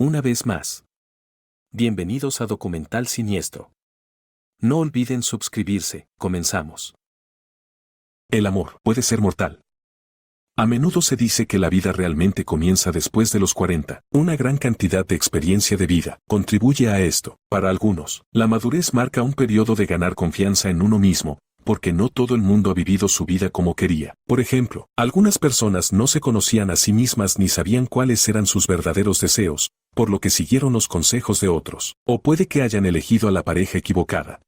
una vez más. Bienvenidos a Documental Siniestro. No olviden suscribirse, comenzamos. El amor puede ser mortal. A menudo se dice que la vida realmente comienza después de los 40. Una gran cantidad de experiencia de vida contribuye a esto. Para algunos, la madurez marca un periodo de ganar confianza en uno mismo, porque no todo el mundo ha vivido su vida como quería. Por ejemplo, algunas personas no se conocían a sí mismas ni sabían cuáles eran sus verdaderos deseos, por lo que siguieron los consejos de otros. O puede que hayan elegido a la pareja equivocada.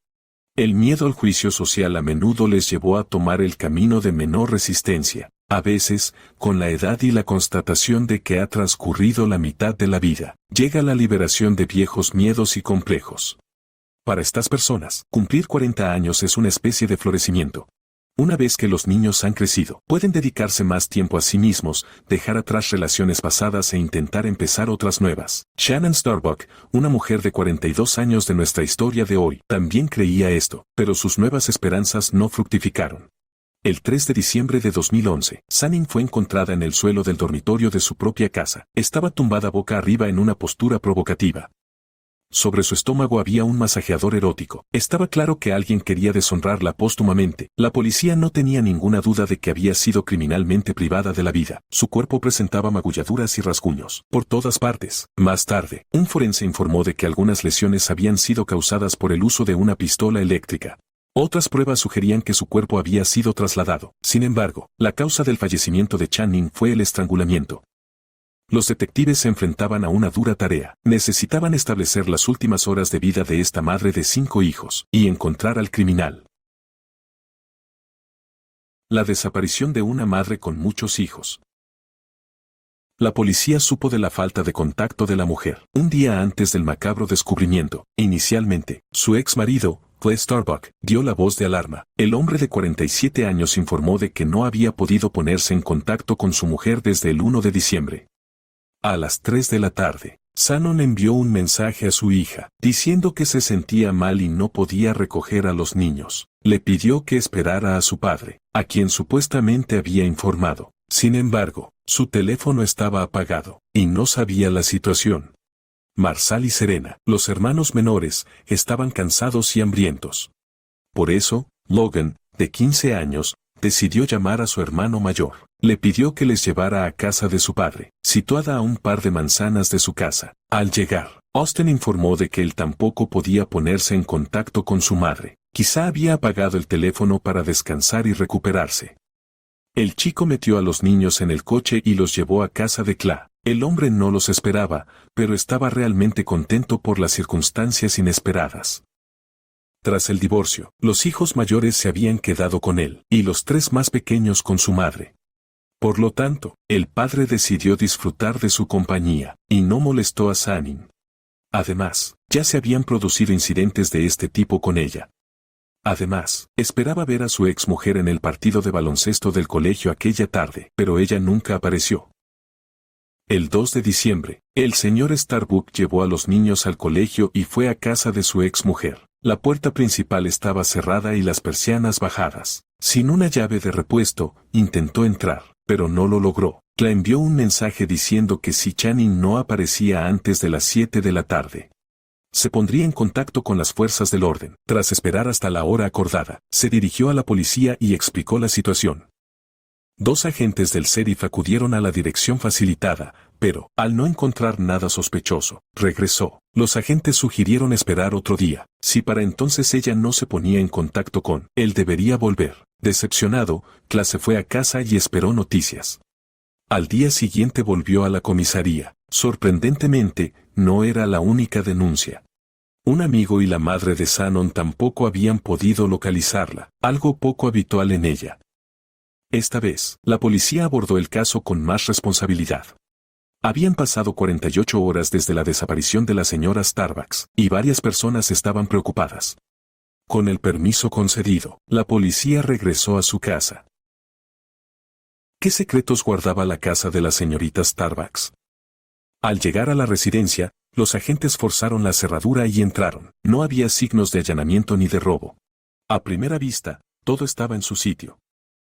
El miedo al juicio social a menudo les llevó a tomar el camino de menor resistencia. A veces, con la edad y la constatación de que ha transcurrido la mitad de la vida, llega la liberación de viejos miedos y complejos. Para estas personas, cumplir 40 años es una especie de florecimiento. Una vez que los niños han crecido, pueden dedicarse más tiempo a sí mismos, dejar atrás relaciones pasadas e intentar empezar otras nuevas. Shannon Starbuck, una mujer de 42 años de nuestra historia de hoy, también creía esto, pero sus nuevas esperanzas no fructificaron. El 3 de diciembre de 2011, Sanning fue encontrada en el suelo del dormitorio de su propia casa. Estaba tumbada boca arriba en una postura provocativa. Sobre su estómago había un masajeador erótico. Estaba claro que alguien quería deshonrarla póstumamente. La policía no tenía ninguna duda de que había sido criminalmente privada de la vida. Su cuerpo presentaba magulladuras y rasguños por todas partes. Más tarde, un forense informó de que algunas lesiones habían sido causadas por el uso de una pistola eléctrica. Otras pruebas sugerían que su cuerpo había sido trasladado. Sin embargo, la causa del fallecimiento de Channing fue el estrangulamiento. Los detectives se enfrentaban a una dura tarea. Necesitaban establecer las últimas horas de vida de esta madre de 5 hijos y encontrar al criminal. La desaparición de una madre con muchos hijos. La policía supo de la falta de contacto de la mujer un día antes del macabro descubrimiento. Inicialmente, su ex marido, Clay Starbuck, dio la voz de alarma. El hombre de 47 años informó de que no había podido ponerse en contacto con su mujer desde el 1 de diciembre. A las 3 de la tarde, Shannon envió un mensaje a su hija, diciendo que se sentía mal y no podía recoger a los niños. Le pidió que esperara a su padre, a quien supuestamente había informado. Sin embargo, su teléfono estaba apagado, y no sabía la situación. Marshall y Serena, los hermanos menores, estaban cansados y hambrientos. Por eso, Logan, de 15 años, decidió llamar a su hermano mayor. Le pidió que les llevara a casa de su padre, situada a un par de manzanas de su casa. Al llegar, Austin informó de que él tampoco podía ponerse en contacto con su madre. Quizá había apagado el teléfono para descansar y recuperarse. El chico metió a los niños en el coche y los llevó a casa de Clay. El hombre no los esperaba, pero estaba realmente contento por las circunstancias inesperadas. Tras el divorcio, los hijos mayores se habían quedado con él, y los 3 más pequeños con su madre. Por lo tanto, el padre decidió disfrutar de su compañía, y no molestó a Sanning. Además, ya se habían producido incidentes de este tipo con ella. Además, esperaba ver a su ex mujer en el partido de baloncesto del colegio aquella tarde, pero ella nunca apareció. El 2 de diciembre, el señor Starbuck llevó a los niños al colegio y fue a casa de su ex mujer. La puerta principal estaba cerrada y las persianas bajadas. Sin una llave de repuesto, intentó entrar, pero no lo logró. Clay envió un mensaje diciendo que si Channing no aparecía antes de las 7 de la tarde, se pondría en contacto con las fuerzas del orden. Tras esperar hasta la hora acordada, se dirigió a la policía y explicó la situación. 2 agentes del sheriff acudieron a la dirección facilitada, pero, al no encontrar nada sospechoso, regresó. Los agentes sugirieron esperar otro día. Si para entonces ella no se ponía en contacto con él, debería volver. Decepcionado, Clay se fue a casa y esperó noticias. Al día siguiente volvió a la comisaría. Sorprendentemente, no era la única denuncia. Un amigo y la madre de Shannon tampoco habían podido localizarla, algo poco habitual en ella. Esta vez, la policía abordó el caso con más responsabilidad. Habían pasado 48 horas desde la desaparición de la señora Starbucks, y varias personas estaban preocupadas. Con el permiso concedido, la policía regresó a su casa. ¿Qué secretos guardaba la casa de la señorita Starbucks? Al llegar a la residencia, los agentes forzaron la cerradura y entraron. No había signos de allanamiento ni de robo. A primera vista, todo estaba en su sitio.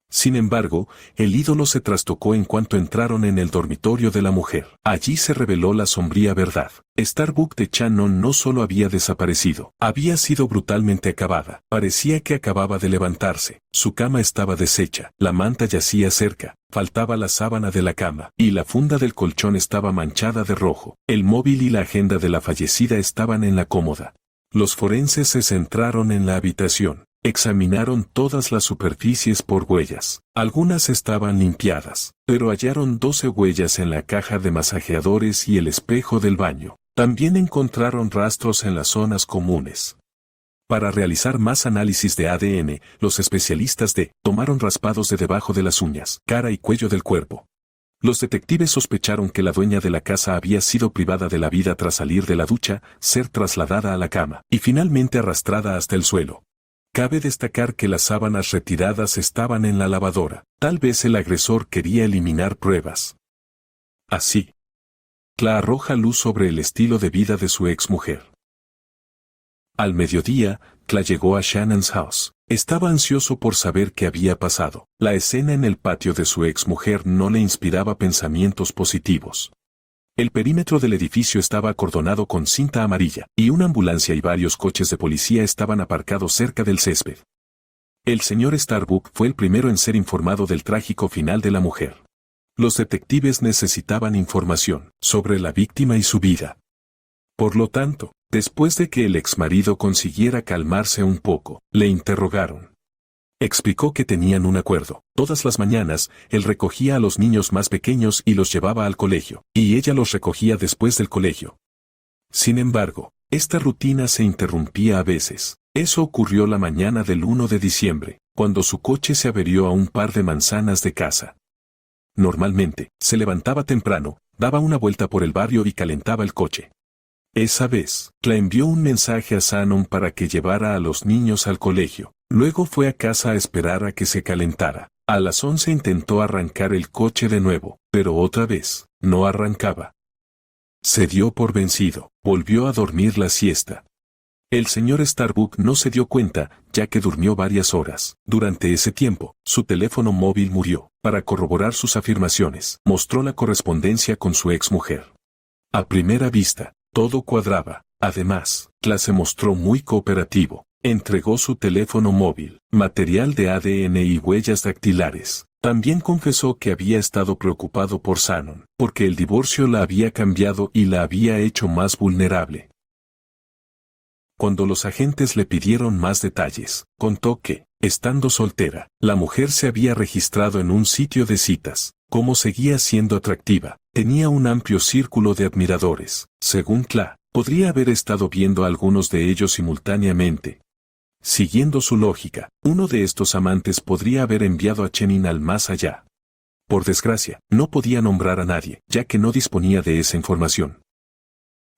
Sin embargo, el ídolo se trastocó en cuanto entraron en el dormitorio de la mujer. Allí se reveló la sombría verdad. Starbuck de Shannon no solo había desaparecido, había sido brutalmente acabada. Parecía que acababa de levantarse. Su cama estaba deshecha, la manta yacía cerca, faltaba la sábana de la cama, y la funda del colchón estaba manchada de rojo. El móvil y la agenda de la fallecida estaban en la cómoda. Los forenses se centraron en la habitación. Examinaron todas las superficies por huellas. Algunas estaban limpiadas, pero hallaron 12 huellas en la caja de masajeadores y el espejo del baño. También encontraron rastros en las zonas comunes. Para realizar más análisis de ADN, los especialistas tomaron raspados de debajo de las uñas, cara y cuello del cuerpo. Los detectives sospecharon que la dueña de la casa había sido privada de la vida tras salir de la ducha, ser trasladada a la cama y finalmente arrastrada hasta el suelo. Cabe destacar que las sábanas retiradas estaban en la lavadora. Tal vez el agresor quería eliminar pruebas. Así, Cla arroja luz sobre el estilo de vida de su exmujer. Al mediodía, Cla llegó a Shannon's house. Estaba ansioso por saber qué había pasado. La escena en el patio de su exmujer no le inspiraba pensamientos positivos. El perímetro del edificio estaba acordonado con cinta amarilla, y una ambulancia y varios coches de policía estaban aparcados cerca del césped. El señor Starbuck fue el primero en ser informado del trágico final de la mujer. Los detectives necesitaban información sobre la víctima y su vida. Por lo tanto, después de que el exmarido consiguiera calmarse un poco, le interrogaron. Explicó que tenían un acuerdo. Todas las mañanas, él recogía a los niños más pequeños y los llevaba al colegio, y ella los recogía después del colegio. Sin embargo, esta rutina se interrumpía a veces. Eso ocurrió la mañana del 1 de diciembre, cuando su coche se averió a un par de manzanas de casa. Normalmente, se levantaba temprano, daba una vuelta por el barrio y calentaba el coche. Esa vez, Cla envió un mensaje a Shannon para que llevara a los niños al colegio. Luego fue a casa a esperar a que se calentara. A las 11 intentó arrancar el coche de nuevo, pero otra vez, no arrancaba. Se dio por vencido, volvió a dormir la siesta. El señor Starbuck no se dio cuenta, ya que durmió varias horas. Durante ese tiempo, su teléfono móvil murió. Para corroborar sus afirmaciones, mostró la correspondencia con su exmujer. A primera vista, todo cuadraba. Además, Cla se mostró muy cooperativo. Entregó su teléfono móvil, material de ADN y huellas dactilares. También confesó que había estado preocupado por Shannon, porque el divorcio la había cambiado y la había hecho más vulnerable. Cuando los agentes le pidieron más detalles, contó que, estando soltera, la mujer se había registrado en un sitio de citas. Como seguía siendo atractiva, tenía un amplio círculo de admiradores. Según Cla, podría haber estado viendo a algunos de ellos simultáneamente. Siguiendo su lógica, uno de estos amantes podría haber enviado a Chenin al más allá. Por desgracia, no podía nombrar a nadie, ya que no disponía de esa información.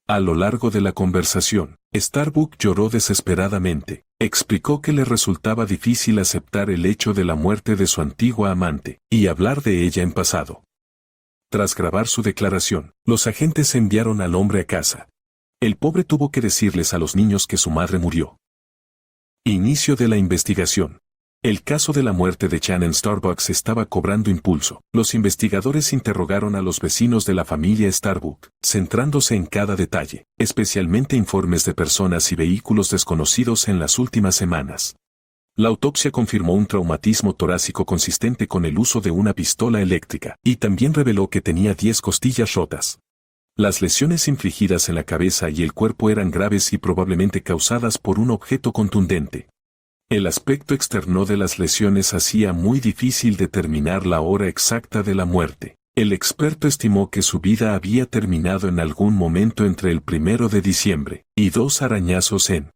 A lo largo de la conversación, Starbuck lloró desesperadamente. Explicó que le resultaba difícil aceptar el hecho de la muerte de su antigua amante, y hablar de ella en pasado. Tras grabar su declaración, los agentes enviaron al hombre a casa. El pobre tuvo que decirles a los niños que su madre murió. Inicio de la investigación. El caso de la muerte de Shannon Starbuck estaba cobrando impulso. Los investigadores interrogaron a los vecinos de la familia Starbuck, centrándose en cada detalle, especialmente informes de personas y vehículos desconocidos en las últimas semanas. La autopsia confirmó un traumatismo torácico consistente con el uso de una pistola eléctrica, y también reveló que tenía 10 costillas rotas. Las lesiones infligidas en la cabeza y el cuerpo eran graves y probablemente causadas por un objeto contundente. El aspecto externo de las lesiones hacía muy difícil determinar la hora exacta de la muerte. El experto estimó que su vida había terminado en algún momento entre el 1 de diciembre y 2 arañazos en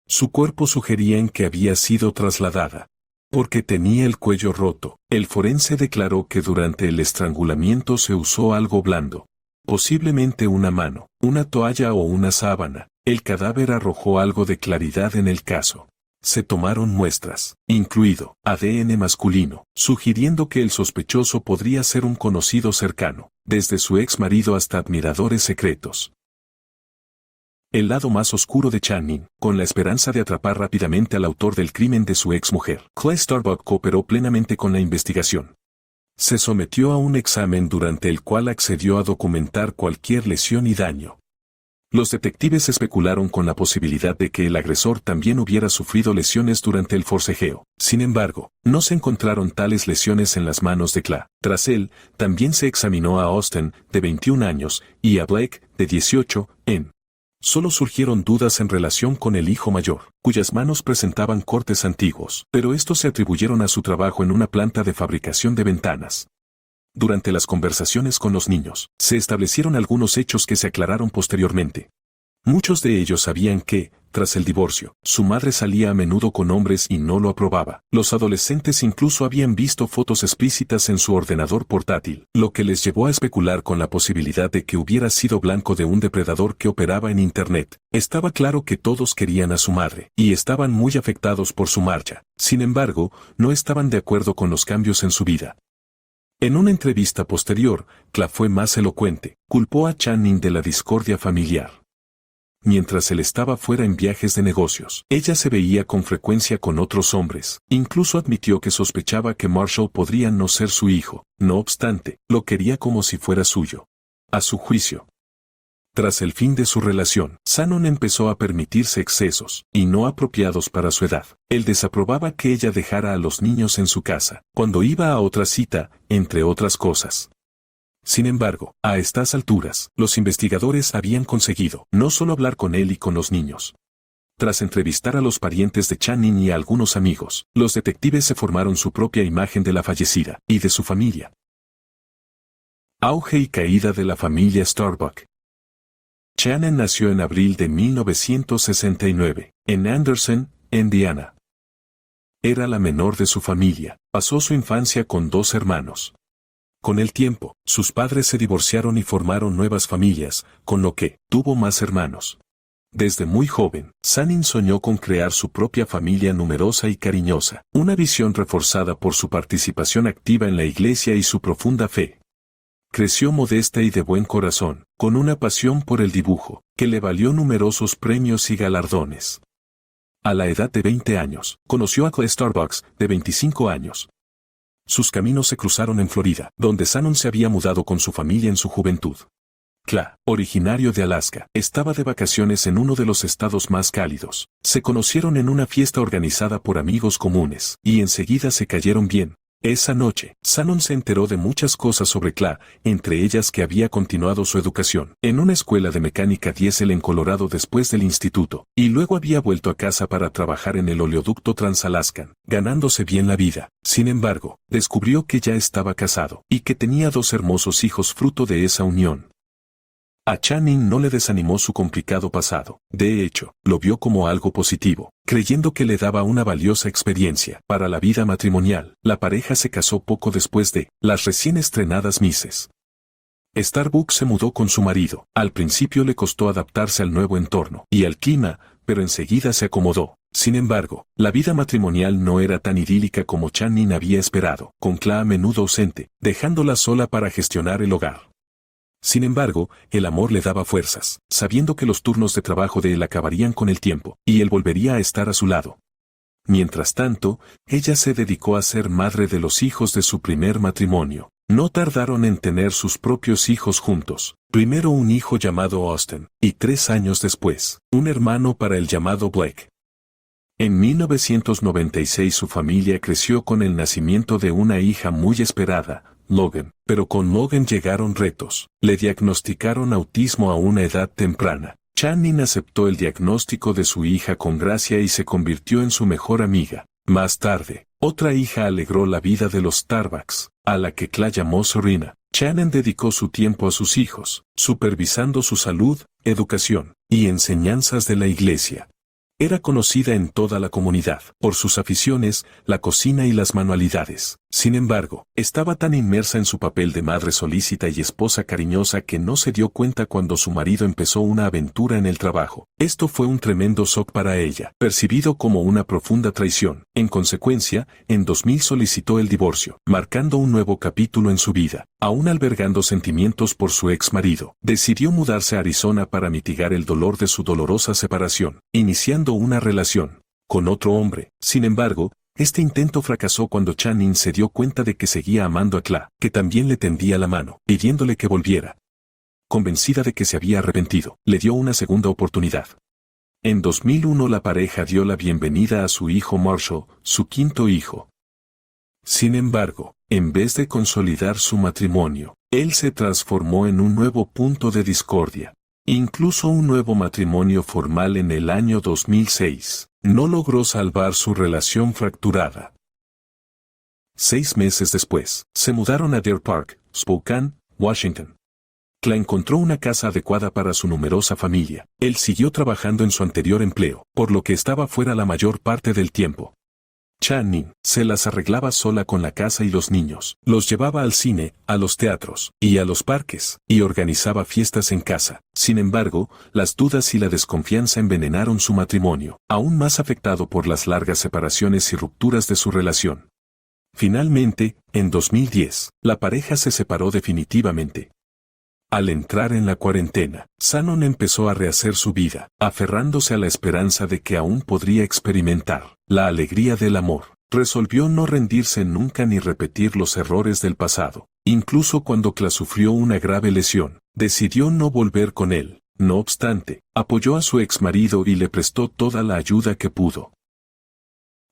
su cuerpo sugerían que había sido trasladada. Porque tenía el cuello roto, el forense declaró que durante el estrangulamiento se usó algo blando. Posiblemente una mano, una toalla o una sábana. El cadáver arrojó algo de claridad en el caso. Se tomaron muestras, incluido ADN masculino, sugiriendo que el sospechoso podría ser un conocido cercano, desde su ex marido hasta admiradores secretos. el lado más oscuro de Channing, con la esperanza de atrapar rápidamente al autor del crimen de su exmujer. Clay Starbuck cooperó plenamente con la investigación. Se sometió a un examen durante el cual accedió a documentar cualquier lesión y daño. Los detectives especularon con la posibilidad de que el agresor también hubiera sufrido lesiones durante el forcejeo. Sin embargo, no se encontraron tales lesiones en las manos de Clay. Tras él, también se examinó a Austin, de 21 años, y a Blake, de 18, Solo surgieron dudas en relación con el hijo mayor, cuyas manos presentaban cortes antiguos, pero estos se atribuyeron a su trabajo en una planta de fabricación de ventanas. Durante las conversaciones con los niños, se establecieron algunos hechos que se aclararon posteriormente. Muchos de ellos sabían que, tras el divorcio, su madre salía a menudo con hombres y no lo aprobaba. Los adolescentes incluso habían visto fotos explícitas en su ordenador portátil, lo que les llevó a especular con la posibilidad de que hubiera sido blanco de un depredador que operaba en Internet. Estaba claro que todos querían a su madre, y estaban muy afectados por su marcha. Sin embargo, no estaban de acuerdo con los cambios en su vida. En una entrevista posterior, Clay fue más elocuente, culpó a Channing de la discordia familiar. Mientras él estaba fuera en viajes de negocios, ella se veía con frecuencia con otros hombres. Incluso admitió que sospechaba que Marshall podría no ser su hijo. No obstante, lo quería como si fuera suyo. A su juicio. Tras el fin de su relación, Shannon empezó a permitirse excesos, y no apropiados para su edad. Él desaprobaba que ella dejara a los niños en su casa, cuando iba a otra cita, entre otras cosas. Sin embargo, a estas alturas, los investigadores habían conseguido no solo hablar con él y con los niños. Tras entrevistar a los parientes de Channing y a algunos amigos, los detectives se formaron su propia imagen de la fallecida y de su familia. Auge y caída de la familia Starbuck. Channing nació en abril de 1969, en Anderson, Indiana. Era la menor de su familia, pasó su infancia con 2 hermanos. Con el tiempo, sus padres se divorciaron y formaron nuevas familias, con lo que tuvo más hermanos. Desde muy joven, Channing soñó con crear su propia familia numerosa y cariñosa, una visión reforzada por su participación activa en la iglesia y su profunda fe. Creció modesta y de buen corazón, con una pasión por el dibujo, que le valió numerosos premios y galardones. A la edad de 20 años, conoció a Clay Starbuck, de 25 años. Sus caminos se cruzaron en Florida, donde Shannon se había mudado con su familia en su juventud. Clay, originario de Alaska, estaba de vacaciones en uno de los estados más cálidos. Se conocieron en una fiesta organizada por amigos comunes, y enseguida se cayeron bien. Esa noche, Shannon se enteró de muchas cosas sobre Clay, entre ellas que había continuado su educación en una escuela de mecánica diésel en Colorado después del instituto, y luego había vuelto a casa para trabajar en el oleoducto Trans-Alaskan, ganándose bien la vida. Sin embargo, descubrió que ya estaba casado, y que tenía 2 hermosos hijos fruto de esa unión. A Channing no le desanimó su complicado pasado, de hecho, lo vio como algo positivo, creyendo que le daba una valiosa experiencia para la vida matrimonial. La pareja se casó poco después de las recién estrenadas Misses Starbuck se mudó con su marido. Al principio le costó adaptarse al nuevo entorno y al clima, pero enseguida se acomodó. Sin embargo, la vida matrimonial no era tan idílica como Channing había esperado, con Clay a menudo ausente, dejándola sola para gestionar el hogar. Sin embargo, el amor le daba fuerzas, sabiendo que los turnos de trabajo de él acabarían con el tiempo, y él volvería a estar a su lado. Mientras tanto, ella se dedicó a ser madre de los hijos de su primer matrimonio. No tardaron en tener sus propios hijos juntos, primero un hijo llamado Austin, y 3 años después, un hermano para el llamado Blake. En 1996 su familia creció con el nacimiento de una hija muy esperada, Logan, pero con Logan llegaron retos. Le diagnosticaron autismo a una edad temprana. Channing aceptó el diagnóstico de su hija con gracia y se convirtió en su mejor amiga. Más tarde, otra hija alegró la vida de los Starbucks, a la que Clay llamó Serena. Channing dedicó su tiempo a sus hijos, supervisando su salud, educación y enseñanzas de la iglesia. Era conocida en toda la comunidad por sus aficiones, la cocina y las manualidades. Sin embargo, estaba tan inmersa en su papel de madre solícita y esposa cariñosa que no se dio cuenta cuando su marido empezó una aventura en el trabajo. Esto fue un tremendo shock para ella, percibido como una profunda traición. En consecuencia, en 2000 solicitó el divorcio, marcando un nuevo capítulo en su vida. Aún albergando sentimientos por su ex marido, decidió mudarse a Arizona para mitigar el dolor de su dolorosa separación, iniciando una relación con otro hombre. Sin embargo, este intento fracasó cuando Channing se dio cuenta de que seguía amando a Cla, que también le tendía la mano, pidiéndole que volviera. Convencida de que se había arrepentido, le dio una segunda oportunidad. En 2001 la pareja dio la bienvenida a su hijo Marshall, su quinto hijo. Sin embargo, en vez de consolidar su matrimonio, él se transformó en un nuevo punto de discordia. Incluso un nuevo matrimonio formal en el año 2006 no logró salvar su relación fracturada. 6 meses después, se mudaron a Deer Park, Spokane, Washington. Cla encontró una casa adecuada para su numerosa familia. Él siguió trabajando en su anterior empleo, por lo que estaba fuera la mayor parte del tiempo. Channing se las arreglaba sola con la casa y los niños. Los llevaba al cine, a los teatros y a los parques, y organizaba fiestas en casa. Sin embargo, las dudas y la desconfianza envenenaron su matrimonio, aún más afectado por las largas separaciones y rupturas de su relación. Finalmente, en 2010, la pareja se separó definitivamente. Al entrar en la cuarentena, Shannon empezó a rehacer su vida, aferrándose a la esperanza de que aún podría experimentar la alegría del amor. Resolvió no rendirse nunca ni repetir los errores del pasado. Incluso cuando Cla sufrió una grave lesión, decidió no volver con él. No obstante, apoyó a su exmarido y le prestó toda la ayuda que pudo.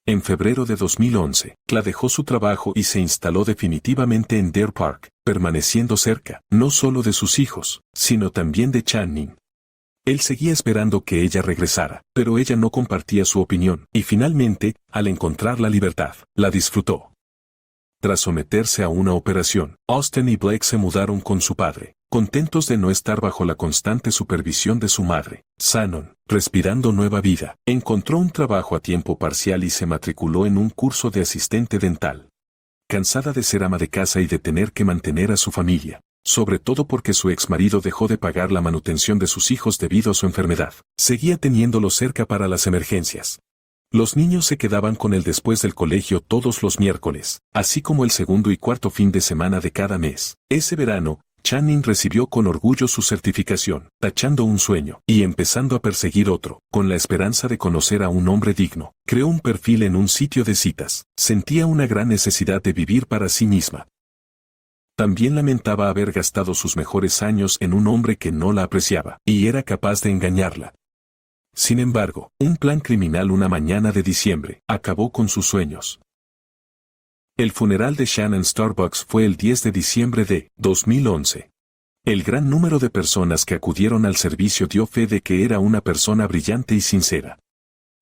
En febrero de 2011, Cla dejó su trabajo y se instaló definitivamente en Deer Park, permaneciendo cerca, no solo de sus hijos, sino también de Channing. Él seguía esperando que ella regresara, pero ella no compartía su opinión, y finalmente, al encontrar la libertad, la disfrutó. Tras someterse a una operación, Austin y Blake se mudaron con su padre, contentos de no estar bajo la constante supervisión de su madre. Shannon, respirando nueva vida, encontró un trabajo a tiempo parcial y se matriculó en un curso de asistente dental. Cansada de ser ama de casa y de tener que mantener a su familia, sobre todo porque su exmarido dejó de pagar la manutención de sus hijos debido a su enfermedad, seguía teniéndolos cerca para las emergencias. Los niños se quedaban con él después del colegio todos los miércoles, así como el segundo y cuarto fin de semana de cada mes. Ese verano, Channing recibió con orgullo su certificación, tachando un sueño y empezando a perseguir otro, con la esperanza de conocer a un hombre digno. Creó un perfil en un sitio de citas. Sentía una gran necesidad de vivir para sí misma. También lamentaba haber gastado sus mejores años en un hombre que no la apreciaba y era capaz de engañarla. Sin embargo, un plan criminal una mañana de diciembre acabó con sus sueños. El funeral de Shannon Starbucks fue el 10 de diciembre de 2011. El gran número de personas que acudieron al servicio dio fe de que era una persona brillante y sincera.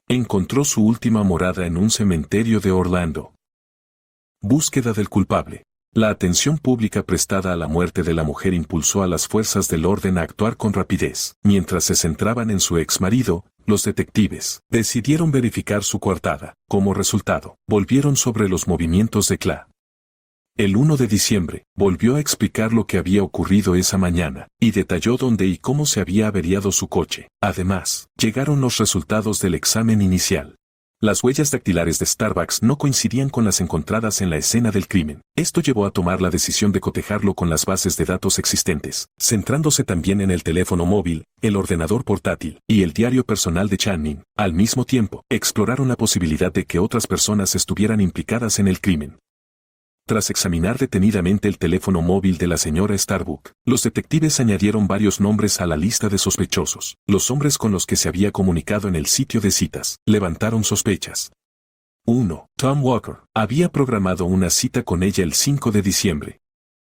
Encontró su última morada en un cementerio de Orlando. Búsqueda del culpable. La atención pública prestada a la muerte de la mujer impulsó a las fuerzas del orden a actuar con rapidez. Mientras se centraban en su exmarido, los detectives decidieron verificar su coartada. Como resultado, volvieron sobre los movimientos de Cla. El 1 de diciembre, volvió a explicar lo que había ocurrido esa mañana, y detalló dónde y cómo se había averiado su coche. Además, llegaron los resultados del examen inicial. Las huellas dactilares de Starbucks no coincidían con las encontradas en la escena del crimen. Esto llevó a tomar la decisión de cotejarlo con las bases de datos existentes, centrándose también en el teléfono móvil, el ordenador portátil y el diario personal de Channing. Al mismo tiempo, exploraron la posibilidad de que otras personas estuvieran implicadas en el crimen. Tras examinar detenidamente el teléfono móvil de la señora Starbuck, los detectives añadieron varios nombres a la lista de sospechosos. Los hombres con los que se había comunicado en el sitio de citas levantaron sospechas. 1. Tom Walker había programado una cita con ella el 5 de diciembre.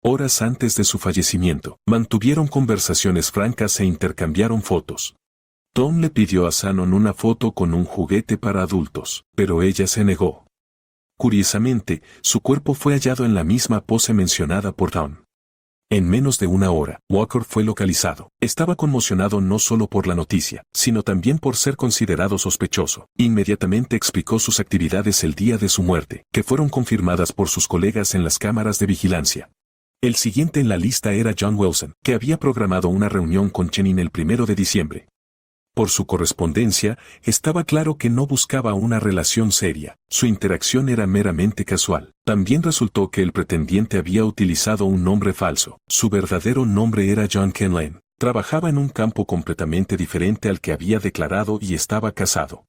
Horas antes de su fallecimiento, mantuvieron conversaciones francas e intercambiaron fotos. Tom le pidió a Shannon una foto con un juguete para adultos, pero ella se negó. Curiosamente, su cuerpo fue hallado en la misma pose mencionada por Tom. En menos de una hora, Walker fue localizado. Estaba conmocionado no solo por la noticia, sino también por ser considerado sospechoso. Inmediatamente explicó sus actividades el día de su muerte, que fueron confirmadas por sus colegas en las cámaras de vigilancia. El siguiente en la lista era John Wilson, que había programado una reunión con Channing el 1 de diciembre. Por su correspondencia, estaba claro que no buscaba una relación seria, su interacción era meramente casual. También resultó que el pretendiente había utilizado un nombre falso. Su verdadero nombre era John Kenlane. Trabajaba en un campo completamente diferente al que había declarado y estaba casado.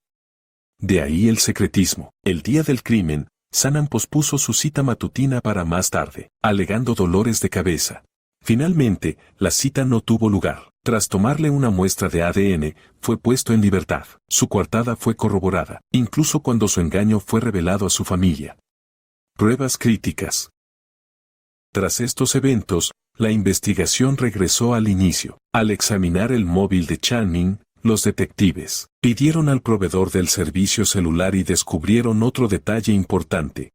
De ahí el secretismo. El día del crimen, Shannon pospuso su cita matutina para más tarde, alegando dolores de cabeza. Finalmente, la cita no tuvo lugar. Tras tomarle una muestra de ADN, fue puesto en libertad. Su coartada fue corroborada, incluso cuando su engaño fue revelado a su familia. Pruebas críticas. Tras estos eventos, la investigación regresó al inicio. Al examinar el móvil de Channing, los detectives pidieron al proveedor del servicio celular y descubrieron otro detalle importante.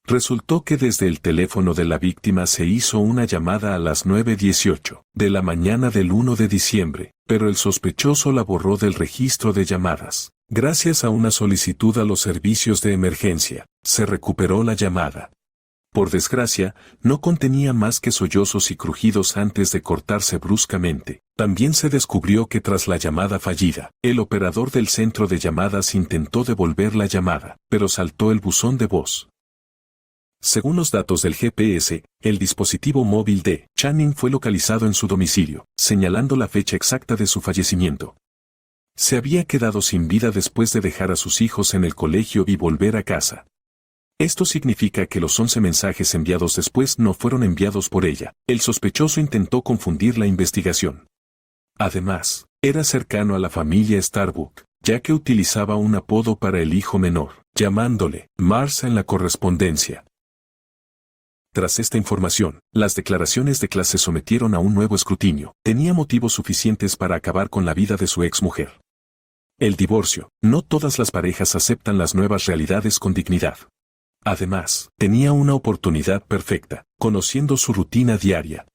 Resultó que desde el teléfono de la víctima se hizo una llamada a las 9:18 de la mañana del 1 de diciembre, pero el sospechoso la borró del registro de llamadas. Gracias a una solicitud a los servicios de emergencia, se recuperó la llamada. Por desgracia, no contenía más que sollozos y crujidos antes de cortarse bruscamente. También se descubrió que tras la llamada fallida, el operador del centro de llamadas intentó devolver la llamada, pero saltó el buzón de voz. Según los datos del GPS, el dispositivo móvil de Channing fue localizado en su domicilio, señalando la fecha exacta de su fallecimiento. Se había quedado sin vida después de dejar a sus hijos en el colegio y volver a casa. Esto significa que los 11 mensajes enviados después no fueron enviados por ella. El sospechoso intentó confundir la investigación. Además, era cercano a la familia Starbuck, ya que utilizaba un apodo para el hijo menor, llamándole Mars en la correspondencia. Tras esta información, las declaraciones de Class se sometieron a un nuevo escrutinio. Tenía motivos suficientes para acabar con la vida de su exmujer. El divorcio. No todas las parejas aceptan las nuevas realidades con dignidad. Además, tenía una oportunidad perfecta, conociendo su rutina diaria.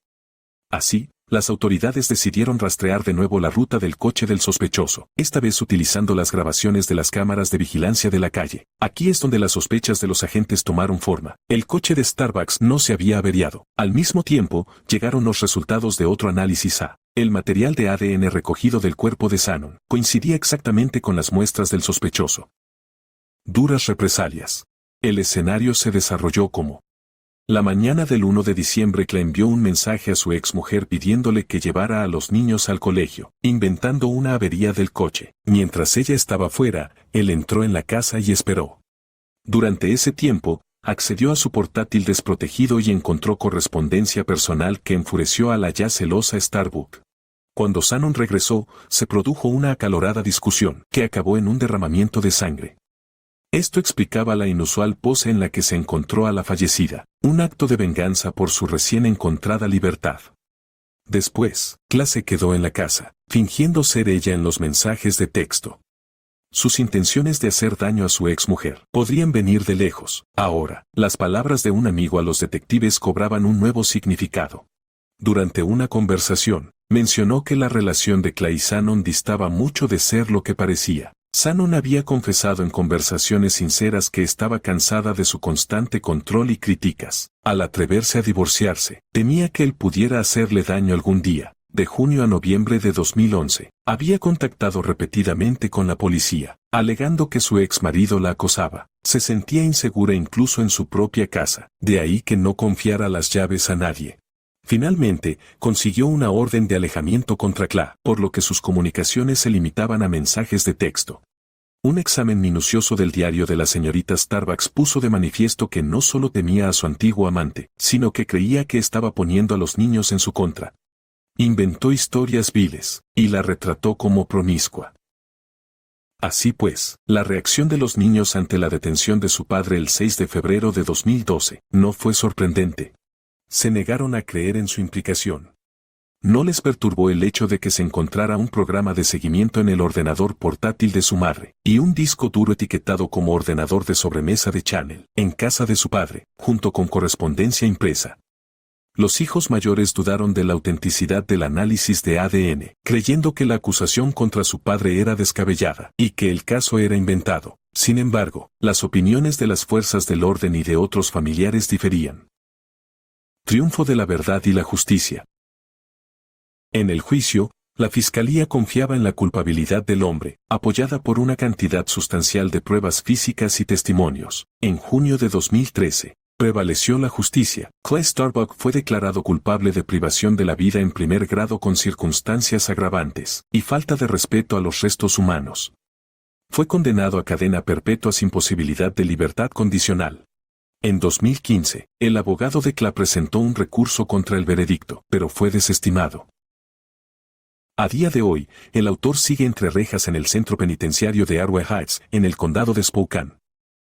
Así, las autoridades decidieron rastrear de nuevo la ruta del coche del sospechoso, esta vez utilizando las grabaciones de las cámaras de vigilancia de la calle. Aquí es donde las sospechas de los agentes tomaron forma. El coche de Starbucks no se había averiado. Al mismo tiempo, llegaron los resultados de otro análisis A. El material de ADN recogido del cuerpo de Shannon coincidía exactamente con las muestras del sospechoso. Duras represalias. El escenario se desarrolló como: la mañana del 1 de diciembre le envió un mensaje a su exmujer pidiéndole que llevara a los niños al colegio, inventando una avería del coche. Mientras ella estaba fuera, él entró en la casa y esperó. Durante ese tiempo, accedió a su portátil desprotegido y encontró correspondencia personal que enfureció a la ya celosa Starbuck. Cuando Shannon regresó, se produjo una acalorada discusión que acabó en un derramamiento de sangre. Esto explicaba la inusual pose en la que se encontró a la fallecida, un acto de venganza por su recién encontrada libertad. Después, Class se quedó en la casa, fingiendo ser ella en los mensajes de texto. Sus intenciones de hacer daño a su exmujer podrían venir de lejos. Ahora, las palabras de un amigo a los detectives cobraban un nuevo significado. Durante una conversación, mencionó que la relación de Clay y Shannon distaba mucho de ser lo que parecía. Shannon había confesado en conversaciones sinceras que estaba cansada de su constante control y críticas. Al atreverse a divorciarse, temía que él pudiera hacerle daño algún día. De junio a noviembre de 2011, había contactado repetidamente con la policía, alegando que su ex marido la acosaba. Se sentía insegura incluso en su propia casa, de ahí que no confiara las llaves a nadie. Finalmente, consiguió una orden de alejamiento contra Clay, por lo que sus comunicaciones se limitaban a mensajes de texto. Un examen minucioso del diario de la señorita Starbucks puso de manifiesto que no solo temía a su antiguo amante, sino que creía que estaba poniendo a los niños en su contra. Inventó historias viles, y la retrató como promiscua. Así pues, la reacción de los niños ante la detención de su padre el 6 de febrero de 2012 no fue sorprendente. Se negaron a creer en su implicación. No les perturbó el hecho de que se encontrara un programa de seguimiento en el ordenador portátil de su madre, y un disco duro etiquetado como ordenador de sobremesa de Channing, en casa de su padre, junto con correspondencia impresa. Los hijos mayores dudaron de la autenticidad del análisis de ADN, creyendo que la acusación contra su padre era descabellada y que el caso era inventado. Sin embargo, las opiniones de las fuerzas del orden y de otros familiares diferían. Triunfo de la verdad y la justicia. En el juicio, la fiscalía confiaba en la culpabilidad del hombre, apoyada por una cantidad sustancial de pruebas físicas y testimonios. En junio de 2013, prevaleció la justicia. Clay Starbuck fue declarado culpable de privación de la vida en primer grado con circunstancias agravantes y falta de respeto a los restos humanos. Fue condenado a cadena perpetua sin posibilidad de libertad condicional. En 2015, el abogado de Clay presentó un recurso contra el veredicto, pero fue desestimado. A día de hoy, el autor sigue entre rejas en el centro penitenciario de Arrowhead Heights, en el condado de Spokane.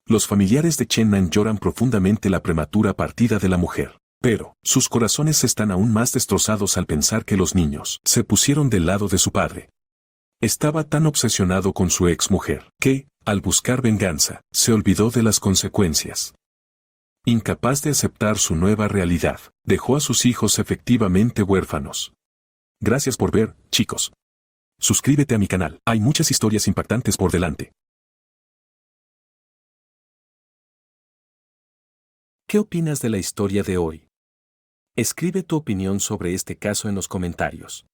Los familiares de Chen lloran profundamente la prematura partida de la mujer, pero sus corazones están aún más destrozados al pensar que los niños se pusieron del lado de su padre. Estaba tan obsesionado con su exmujer que, al buscar venganza, se olvidó de las consecuencias. Incapaz de aceptar su nueva realidad, dejó a sus hijos efectivamente huérfanos. Gracias por ver, chicos. Suscríbete a mi canal, hay muchas historias impactantes por delante. ¿Qué opinas de la historia de hoy? Escribe tu opinión sobre este caso en los comentarios.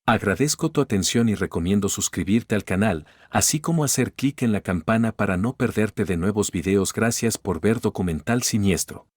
Agradezco tu atención y recomiendo suscribirte al canal, así como hacer clic en la campana para no perderte de nuevos videos. Gracias por ver Documental Siniestro.